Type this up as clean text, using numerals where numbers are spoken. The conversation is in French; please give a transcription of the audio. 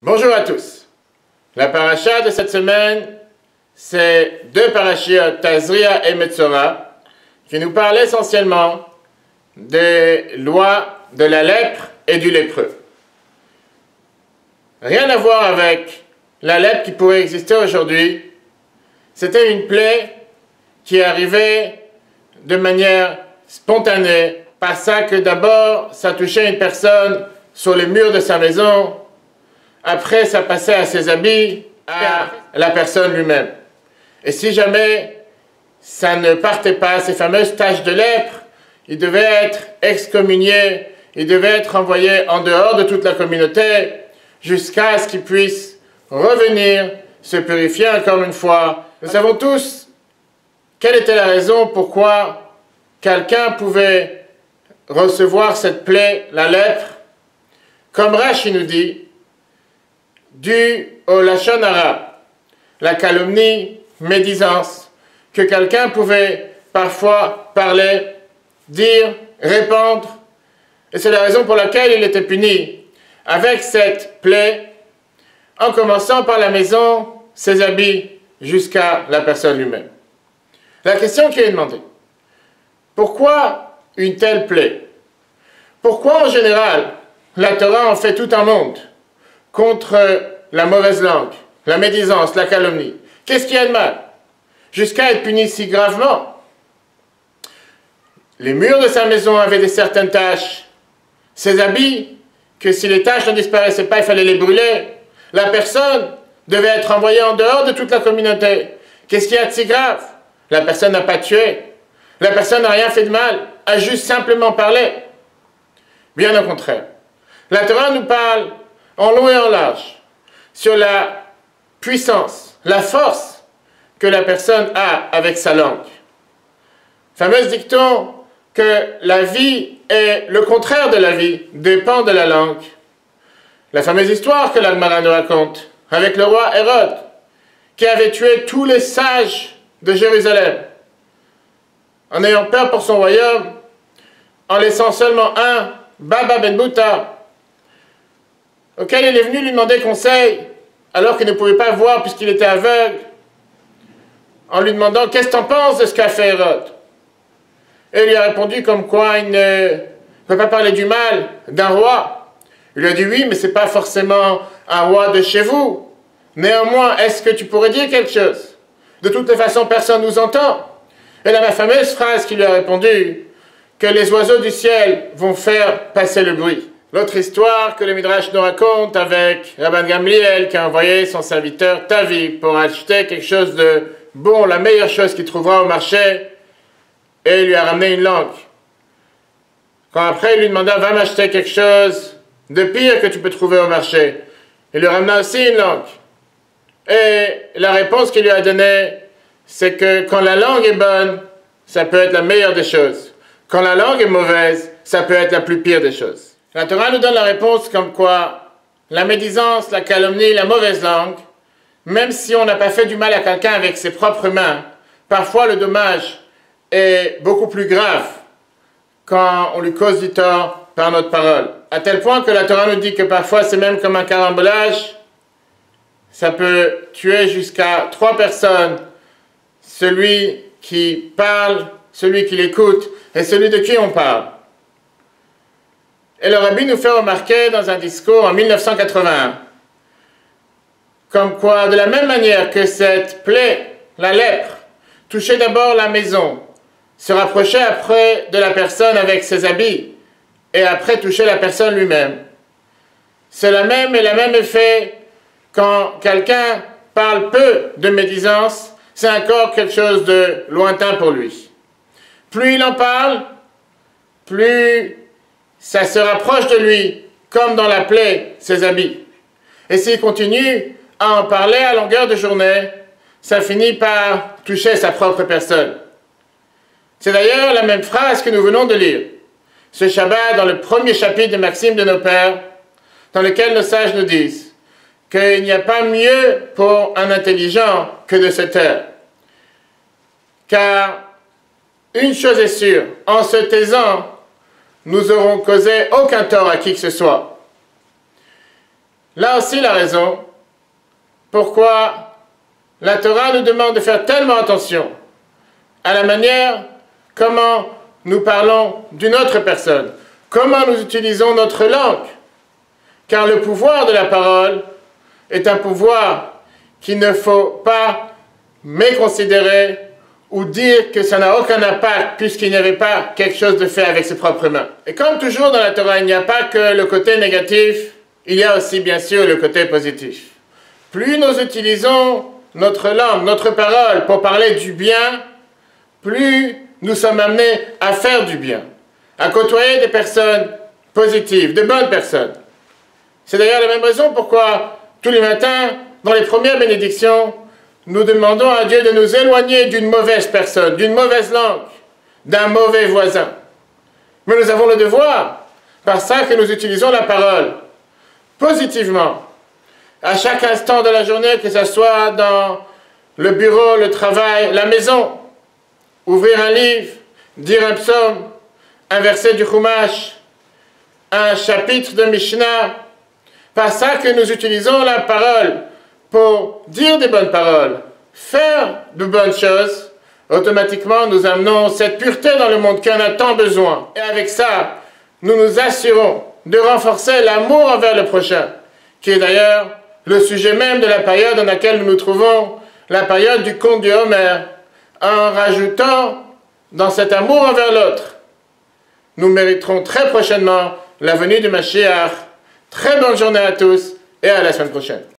Bonjour à tous. La paracha de cette semaine, c'est deux parachiotes, Tazria et Metzora, qui nous parlent essentiellement des lois de la lèpre et du lépreux. Rien à voir avec la lèpre qui pourrait exister aujourd'hui. C'était une plaie qui arrivait de manière spontanée, par ça que d'abord ça touchait une personne sur les murs de sa maison. Après, ça passait à ses habits, à la personne lui-même. Et si jamais ça ne partait pas, ces fameuses taches de lèpre, il devait être excommunié, il devait être envoyé en dehors de toute la communauté, jusqu'à ce qu'il puisse revenir, se purifier encore une fois. Nous savons tous quelle était la raison pourquoi quelqu'un pouvait recevoir cette plaie, la lèpre. Comme Rashi nous dit, dû au lachon hara, la calomnie, médisance, que quelqu'un pouvait parfois parler, dire, répandre, et c'est la raison pour laquelle il était puni avec cette plaie, en commençant par la maison, ses habits, jusqu'à la personne lui-même. La question qui est demandée, pourquoi une telle plaie? Pourquoi en général la Torah en fait tout un monde contre la mauvaise langue, la médisance, la calomnie? Qu'est-ce qu'il y a de mal? Jusqu'à être puni si gravement. Les murs de sa maison avaient des certaines taches. Ses habits, que si les taches ne disparaissaient pas, il fallait les brûler. La personne devait être envoyée en dehors de toute la communauté. Qu'est-ce qu'il y a de si grave? La personne n'a pas tué. La personne n'a rien fait de mal, a juste simplement parlé. Bien au contraire. La Torah nous parle en long et en large sur la puissance, la force que la personne a avec sa langue. Fameuse dicton que la vie et le contraire de la vie dépend de la langue. La fameuse histoire que la Gemara nous raconte avec le roi Hérode qui avait tué tous les sages de Jérusalem en ayant peur pour son royaume, en laissant seulement un, Baba ben Bouta, auquel il est venu lui demander conseil, alors qu'il ne pouvait pas voir puisqu'il était aveugle, en lui demandant « Qu'est-ce que tu en penses de ce qu'a fait Hérode ?» Et il lui a répondu comme quoi il ne peut pas parler du mal d'un roi. Il lui a dit « Oui, mais ce n'est pas forcément un roi de chez vous. Néanmoins, est-ce que tu pourrais dire quelque chose? De toutes les façons, personne ne nous entend. » Et là, ma fameuse phrase qui lui a répondu que les oiseaux du ciel vont faire passer le bruit. L'autre histoire que le Midrash nous raconte avec Rabban Gamliel qui a envoyé son serviteur Tavi pour acheter quelque chose de bon, la meilleure chose qu'il trouvera au marché, et il lui a ramené une langue. Quand après il lui demanda va m'acheter quelque chose de pire que tu peux trouver au marché, il lui ramena aussi une langue. Et la réponse qu'il lui a donnée, c'est que quand la langue est bonne, ça peut être la meilleure des choses. Quand la langue est mauvaise, ça peut être la plus pire des choses. La Torah nous donne la réponse comme quoi la médisance, la calomnie, la mauvaise langue, même si on n'a pas fait du mal à quelqu'un avec ses propres mains, parfois le dommage est beaucoup plus grave quand on lui cause du tort par notre parole. À tel point que la Torah nous dit que parfois c'est même comme un carambolage, ça peut tuer jusqu'à 3 personnes, celui qui parle, celui qui l'écoute et celui de qui on parle. Et le rabbi nous fait remarquer dans un discours en 1981, comme quoi, de la même manière que cette plaie, la lèpre, touchait d'abord la maison, se rapprochait après de la personne avec ses habits, et après touchait la personne lui-même. C'est la même effet quand quelqu'un parle peu de médisance, c'est encore quelque chose de lointain pour lui. Plus il en parle, plus ça se rapproche de lui, comme dans la plaie, ses habits. Et s'il continue à en parler à longueur de journée, ça finit par toucher sa propre personne. C'est d'ailleurs la même phrase que nous venons de lire, ce Shabbat dans le premier chapitre de Maximes de nos pères, dans lequel nos sages nous disent qu'il n'y a pas mieux pour un intelligent que de se taire. Car une chose est sûre, en se taisant, nous n'aurons causé aucun tort à qui que ce soit. Là aussi la raison pourquoi la Torah nous demande de faire tellement attention à la manière comment nous parlons d'une autre personne, comment nous utilisons notre langue. Car le pouvoir de la parole est un pouvoir qu'il ne faut pas méconsidérer ou dire que ça n'a aucun impact puisqu'il n'y avait pas quelque chose de fait avec ses propres mains. Et comme toujours dans la Torah, il n'y a pas que le côté négatif, il y a aussi bien sûr le côté positif. Plus nous utilisons notre langue, notre parole pour parler du bien, plus nous sommes amenés à faire du bien, à côtoyer des personnes positives, de bonnes personnes. C'est d'ailleurs la même raison pourquoi tous les matins, dans les premières bénédictions, nous demandons à Dieu de nous éloigner d'une mauvaise personne, d'une mauvaise langue, d'un mauvais voisin. Mais nous avons le devoir, par ça que nous utilisons la parole, positivement, à chaque instant de la journée, que ce soit dans le bureau, le travail, la maison, ouvrir un livre, dire un psaume, un verset du Chumash, un chapitre de Mishnah, par ça que nous utilisons la parole pour dire des bonnes paroles, faire de bonnes choses, automatiquement nous amenons cette pureté dans le monde qui en a tant besoin. Et avec ça, nous nous assurons de renforcer l'amour envers le prochain, qui est d'ailleurs le sujet même de la période dans laquelle nous nous trouvons, la période du conte du Homer, en rajoutant dans cet amour envers l'autre. Nous mériterons très prochainement la venue du Mashiach. Très bonne journée à tous et à la semaine prochaine.